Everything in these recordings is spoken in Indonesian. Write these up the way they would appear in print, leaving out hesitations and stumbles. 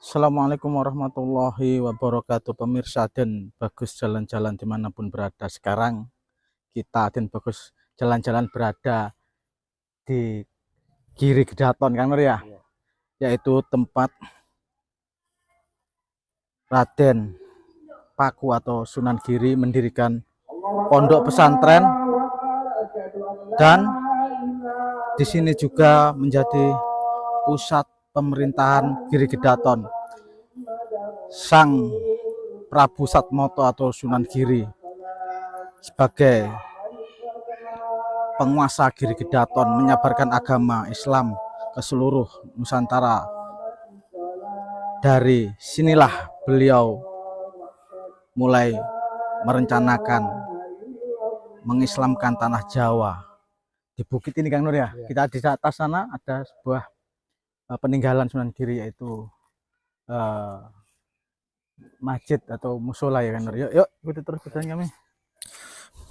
Assalamualaikum warahmatullahi wabarakatuh, pemirsa dan bagus jalan-jalan dimanapun berada. Sekarang kita dan bagus jalan-jalan berada di Giri Gedaton, kan Nur ya? Yaitu tempat Raden Paku atau Sunan Giri mendirikan pondok pesantren, dan di sini juga menjadi pusat pemerintahan Giri Gedaton. Sang Prabu Satmoto atau Sunan Giri sebagai penguasa Giri Gedaton menyebarkan agama Islam ke seluruh Nusantara. Dari sinilah beliau mulai merencanakan mengislamkan tanah Jawa. Di bukit ini Kang Nur ya, kita di atas sana ada sebuah peninggalan Sunan Giri, yaitu masjid atau musola ya Kang Nur. Yuk ikuti terus perjalanan kami.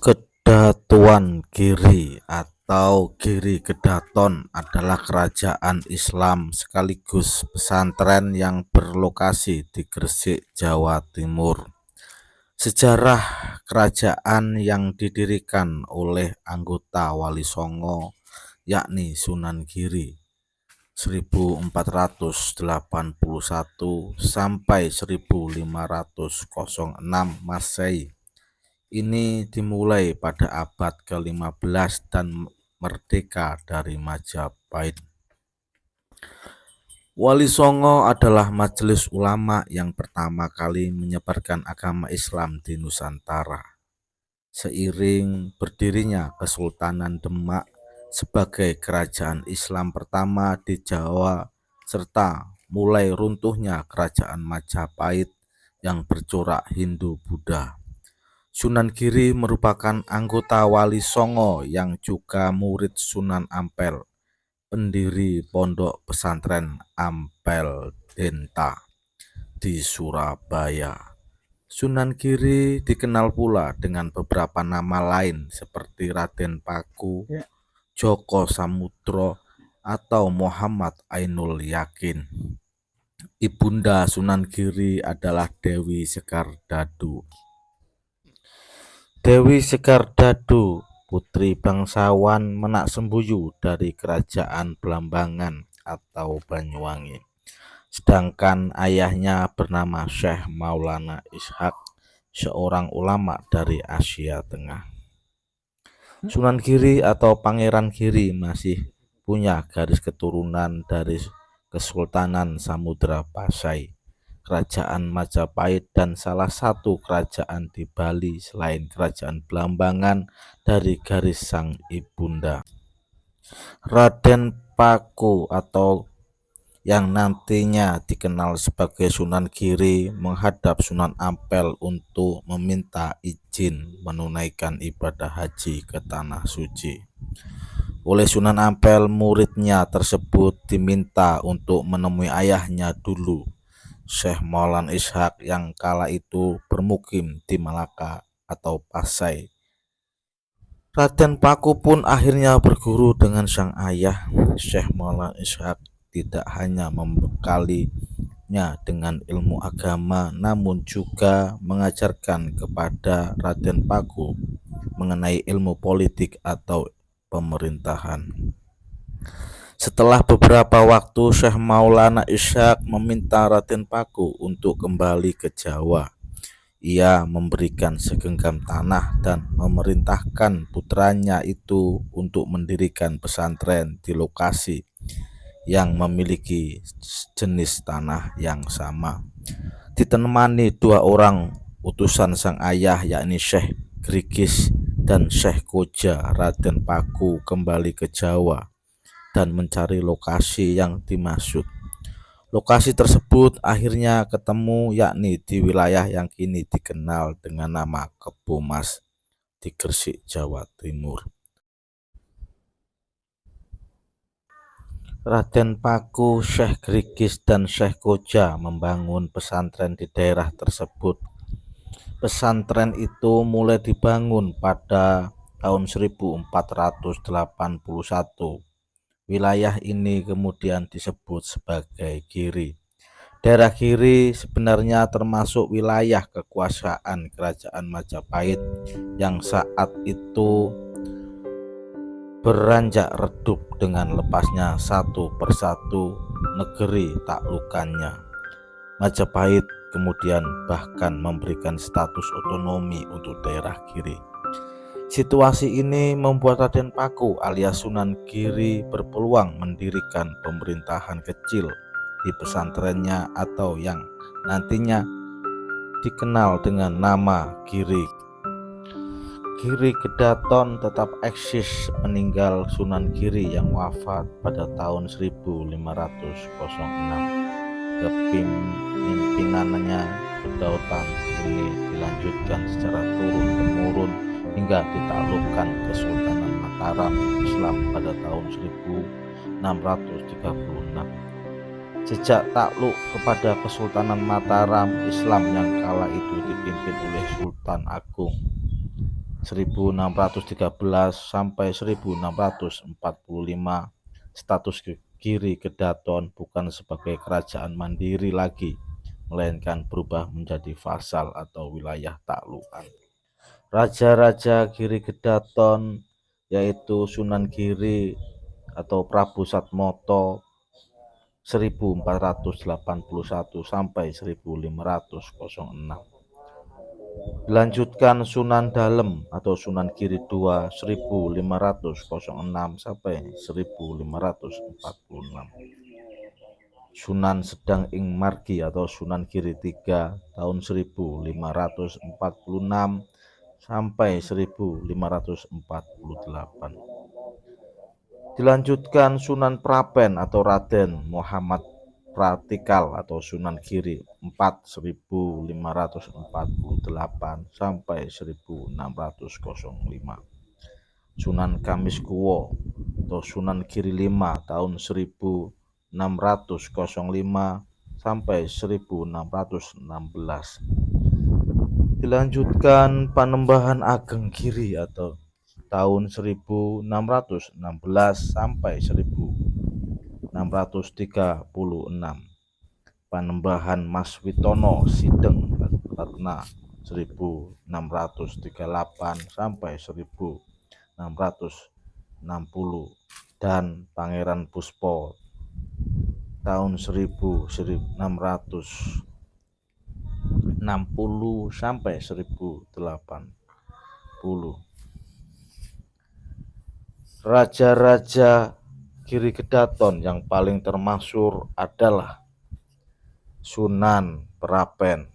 Kedatuan Giri atau Giri Gedaton adalah kerajaan Islam sekaligus pesantren yang berlokasi di Gresik, Jawa Timur. Sejarah kerajaan yang didirikan oleh anggota Wali Songo yakni Sunan Giri 1481 sampai 1506 Masehi. Ini dimulai pada abad ke-15 dan merdeka dari Majapahit. Wali Songo adalah majelis ulama yang pertama kali menyebarkan agama Islam di Nusantara. Seiring berdirinya Kesultanan Demak sebagai kerajaan Islam pertama di Jawa, serta mulai runtuhnya kerajaan Majapahit yang bercorak Hindu-Buddha, Sunan Giri merupakan anggota Wali Songo yang juga murid Sunan Ampel, pendiri pondok pesantren Ampel Denta di Surabaya. Sunan Giri dikenal pula dengan beberapa nama lain seperti Raden Paku, Joko Samudro, atau Muhammad Ainul Yakin. Ibunda Sunan Giri adalah Dewi Sekar Dadu. Dewi Sekar Dadu, putri bangsawan Menak Sembuyu dari kerajaan Blambangan atau Banyuwangi. Sedangkan ayahnya bernama Syekh Maulana Ishak, seorang ulama dari Asia Tengah. Sunan Giri atau Pangeran Giri masih punya garis keturunan dari Kesultanan Samudra Pasai, Kerajaan Majapahit, dan salah satu kerajaan di Bali selain kerajaan Blambangan dari garis sang ibunda. Raden Paku atau yang nantinya dikenal sebagai Sunan Giri menghadap Sunan Ampel untuk meminta izin menunaikan ibadah haji ke Tanah Suci. Oleh Sunan Ampel, muridnya tersebut diminta untuk menemui ayahnya dulu, Syekh Maulana Ishak, yang kala itu bermukim di Malaka atau Pasai. Raden Paku pun akhirnya berguru dengan sang ayah. Syekh Maulana Ishak tidak hanya membekalinya dengan ilmu agama, namun juga mengajarkan kepada Raden Paku mengenai ilmu politik atau pemerintahan. Setelah beberapa waktu, Syekh Maulana Ishak meminta Raden Paku untuk kembali ke Jawa. Ia memberikan segenggam tanah dan memerintahkan putranya itu untuk mendirikan pesantren di lokasi yang memiliki jenis tanah yang sama. Ditemani dua orang utusan sang ayah yakni Syekh Grigis dan Syekh Koja, Raden Paku kembali ke Jawa dan mencari lokasi yang dimaksud. Lokasi tersebut akhirnya ketemu, yakni di wilayah yang kini dikenal dengan nama Kebo Mas di Gresik, Jawa Timur. Raden Paku, Syekh Grigis, dan Syekh Koja membangun pesantren di daerah tersebut. Pesantren itu mulai dibangun pada tahun 1481. Wilayah ini kemudian disebut sebagai Giri. Daerah Giri sebenarnya termasuk wilayah kekuasaan Kerajaan Majapahit yang saat itu beranjak redup dengan lepasnya satu persatu negeri taklukannya. Majapahit kemudian bahkan memberikan status otonomi untuk daerah Giri. Situasi ini membuat Raden Paku alias Sunan Giri berpeluang mendirikan pemerintahan kecil di pesantrennya atau yang nantinya dikenal dengan nama Giri. Giri Kedaton tetap eksis meninggal Sunan Giri yang wafat pada tahun 1506. Kepemimpinannya kedaulatan ini dilanjutkan secara turun-temurun hingga ditaklukkan Kesultanan Mataram Islam pada tahun 1636. Sejak takluk kepada Kesultanan Mataram Islam yang kala itu dipimpin oleh Sultan Agung 1613 sampai 1645, status Giri Kedaton bukan sebagai kerajaan mandiri lagi, melainkan berubah menjadi vasal atau wilayah taklukan. Raja-raja Giri Kedaton yaitu Sunan Giri atau Prabu Satmoto 1481 sampai 1506. Dilanjutkan Sunan Dalem atau Sunan Giri II 1506 sampai 1546. Sunan Sedang Ing Margi atau Sunan Giri III tahun 1546 sampai 1548. Dilanjutkan Sunan Prapen atau Raden Muhammad Pratikal atau Sunan Giri IV 1548 sampai 1605. Sunan Kamiskuwo atau Sunan Giri V tahun 1605 sampai 1616. Dilanjutkan Panembahan Ageng Giri atau tahun 1616 sampai 1636. Panembahan Mas Witono Sideng Ratna 1638 sampai 1660 dan Pangeran Puspo tahun 1660 sampai 1080. Raja-raja Giri Kedaton yang paling termasyhur adalah Sunan Prapen,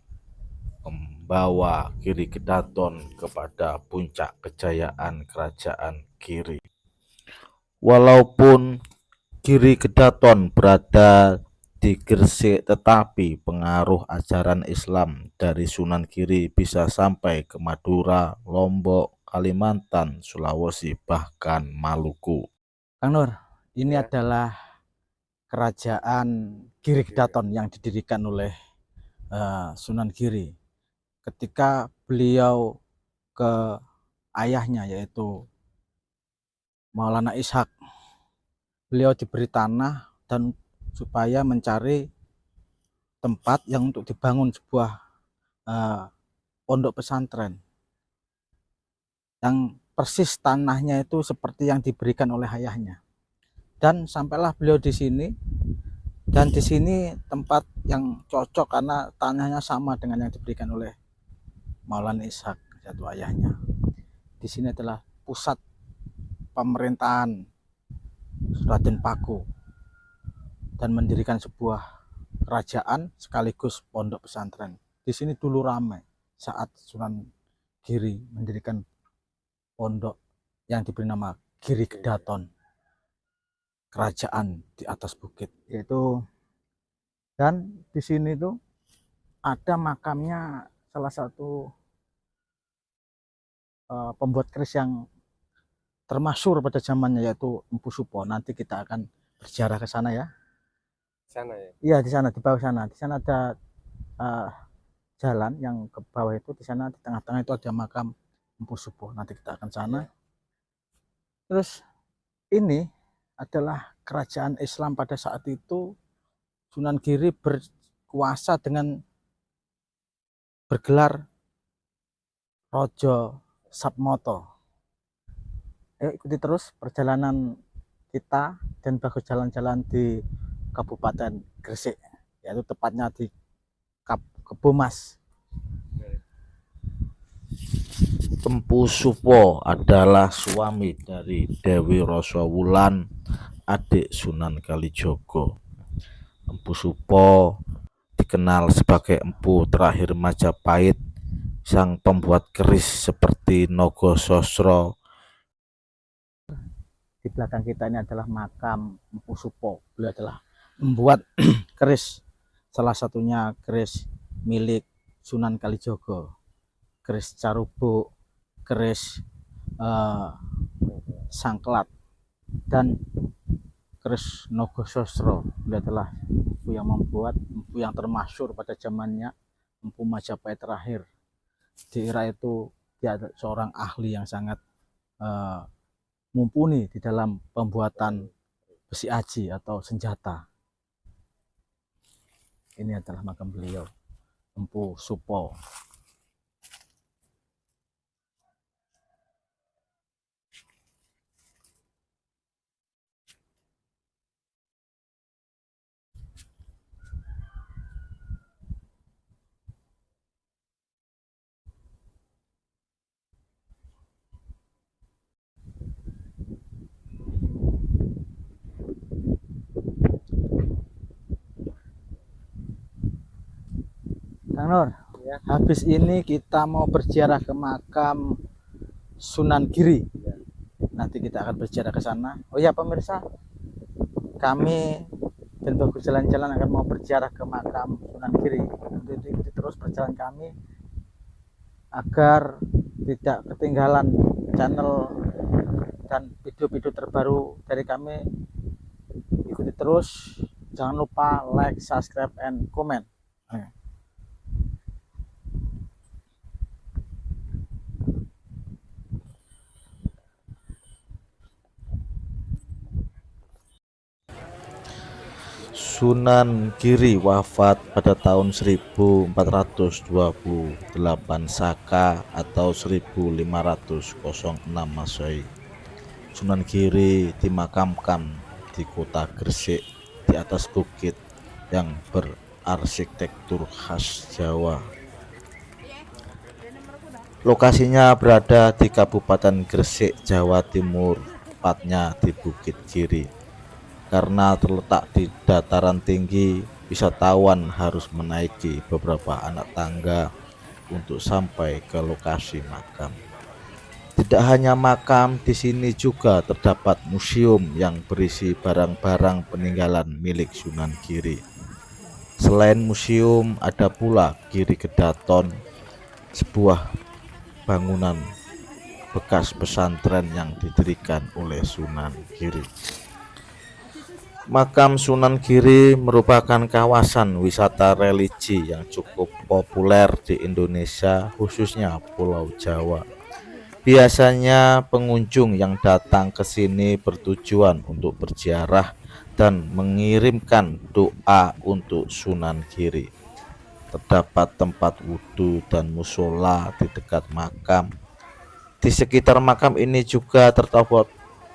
membawa Giri Kedaton kepada puncak kejayaan kerajaan Giri. Walaupun Giri Kedaton berada di Gresik, tetapi pengaruh ajaran Islam dari Sunan Giri bisa sampai ke Madura, Lombok, Kalimantan, Sulawesi, bahkan Maluku. Kang Nur, ini adalah kerajaan Giri Kedaton yang didirikan oleh Sunan Giri ketika beliau ke ayahnya yaitu Maulana Ishak. Beliau diberi tanah dan supaya mencari tempat yang untuk dibangun sebuah pondok pesantren yang persis tanahnya itu seperti yang diberikan oleh ayahnya. Dan sampailah beliau di sini, dan di sini tempat yang cocok karena tanahnya sama dengan yang diberikan oleh Maulana Ishak, yaitu ayahnya. Di sini adalah pusat pemerintahan Raden Paku dan mendirikan sebuah kerajaan sekaligus pondok pesantren. Di sini dulu ramai saat Sunan Giri mendirikan pondok yang diberi nama Giri Kedaton, kerajaan di atas bukit yaitu. Dan di sini tuh ada makamnya salah satu pembuat keris yang termasyhur pada zamannya yaitu Empu Supo. Nanti kita akan berziarah ke sana ya. Sana ya? Iya, di sana, di bawah sana. Di sana ada jalan yang ke bawah itu, di sana di tengah-tengah itu ada makam Empu Supo. Nanti kita akan sana. Terus ini adalah kerajaan Islam pada saat itu. Sunan Giri kuasa dengan bergelar Rojo Sabmoto. Ayo ikuti terus perjalanan kita dan bagus jalan-jalan di Kabupaten Gresik, yaitu tepatnya di Kebomas. Empu Supo adalah suami dari Dewi Rosowulan, adik Sunan Kalijogo. Empu Supo dikenal sebagai empu terakhir Majapahit, sang pembuat keris seperti Nogososro. Di belakang kita ini adalah makam Empu Supo. Beliau adalah membuat keris, salah satunya keris milik Sunan Kalijogo, keris Carubuk, keris Sangklat, dan keris Nogososro. Beliau adalah empu yang membuat, empu yang termasyhur pada zamannya, empu Majapahit terakhir. Di era itu dia seorang ahli yang sangat mumpuni di dalam pembuatan besi aji atau senjata. Ini adalah makam beliau, Empu Supo. Kang Nur, Ya. habis ini kita mau berziarah ke makam Sunan Giri. Nanti kita akan berziarah ke sana. Oh ya pemirsa, kami dan bagus jalan-jalan akan mau berziarah ke makam Sunan Giri. Nanti ikuti terus perjalanan kami agar tidak ketinggalan channel dan video-video terbaru dari kami. Ikuti terus, jangan lupa like, subscribe, and comment. Sunan Giri wafat pada tahun 1428 Saka atau 1506 Masehi. Sunan Giri dimakamkan di kota Gresik di atas bukit yang berarsitektur khas Jawa. Lokasinya berada di Kabupaten Gresik, Jawa Timur, tepatnya di Bukit Giri. Karena terletak di dataran tinggi, wisatawan harus menaiki beberapa anak tangga untuk sampai ke lokasi makam. Tidak hanya makam, di sini juga terdapat museum yang berisi barang-barang peninggalan milik Sunan Giri. Selain museum, ada pula Giri Kedaton, sebuah bangunan bekas pesantren yang didirikan oleh Sunan Giri. Makam Sunan Giri merupakan kawasan wisata religi yang cukup populer di Indonesia, khususnya Pulau Jawa. Biasanya pengunjung yang datang ke sini bertujuan untuk berziarah dan mengirimkan doa untuk Sunan Giri. Terdapat tempat wudhu dan musola di dekat makam. Di sekitar makam ini juga terdapat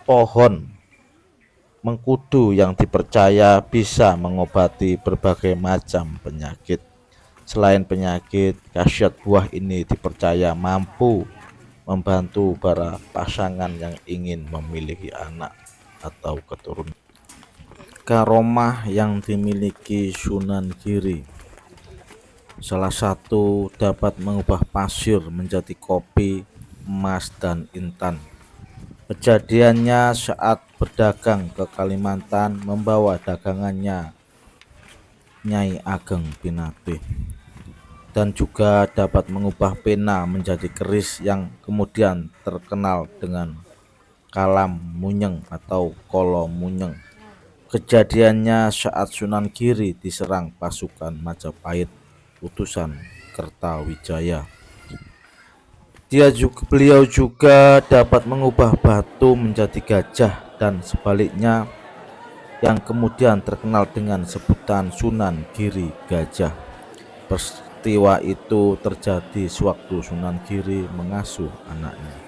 pohon mengkudu yang dipercaya bisa mengobati berbagai macam penyakit. Selain penyakit, khasiat buah ini dipercaya mampu membantu para pasangan yang ingin memiliki anak atau keturunan. Karomah yang dimiliki Sunan Giri, salah satu dapat mengubah pasir menjadi kopi, emas, dan intan. Kejadiannya saat berdagang ke Kalimantan membawa dagangannya Nyai Ageng Pinate, dan juga dapat mengubah pena menjadi keris yang kemudian terkenal dengan Kalam Munyeng atau Kolo Munyeng. Kejadiannya saat Sunan Giri diserang pasukan Majapahit utusan Kertawijaya. Beliau juga dapat mengubah batu menjadi gajah dan sebaliknya, yang kemudian terkenal dengan sebutan Sunan Giri Gajah. Peristiwa itu terjadi sewaktu Sunan Giri mengasuh anaknya.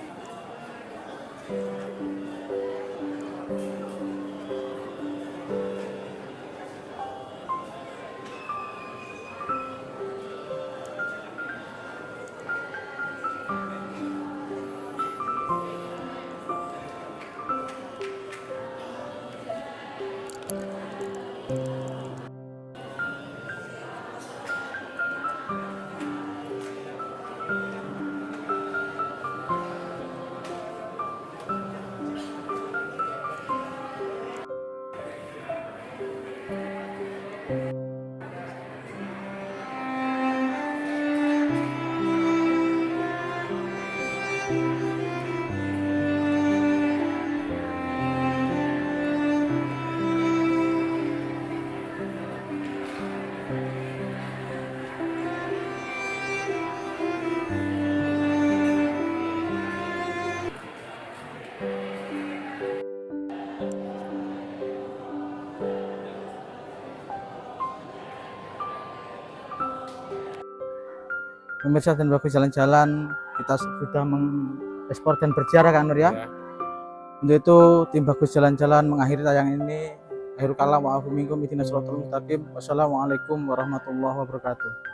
Pemirsa dan bagus jalan-jalan, kita sudah mengekspor dan berziarah kan Nur ya? Untuk itu tim bagus jalan-jalan mengakhiri tayangan ini. Akhirul kalam wa afu minkum ihdinas siratal mustaqim. Wassalamualaikum warahmatullahi wabarakatuh.